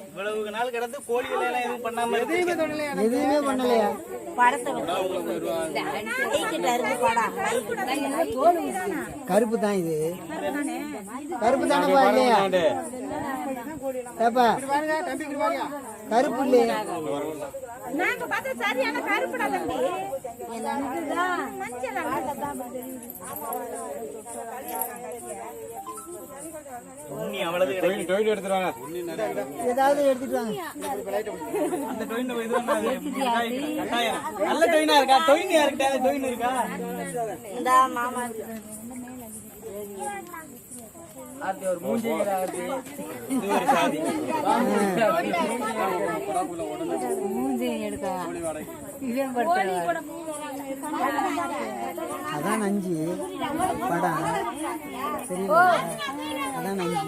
இவ்வளவு நாள் கிடந்து கோழிகள் எல்லாம் எதுவும் பண்ணாம எதுவுமே பண்ணலையா? கருப்பு தான் இது, கருப்பு தானப்பா இல்லையா? கருப்பு இல்லையா? நாங்க பார்த்தா சரியான கருப்புடா தம்பி. ஏதாவது எடுத்துட்டு வாங்க. நல்ல டொயினா இருக்கா? டொயின் யாருக்கிட்ட டொயின் இருக்கா? மாமா ஒரு மூஞ்சி அதான் நஞ்சு படம் சரிங்களா? அதான் நஞ்சு.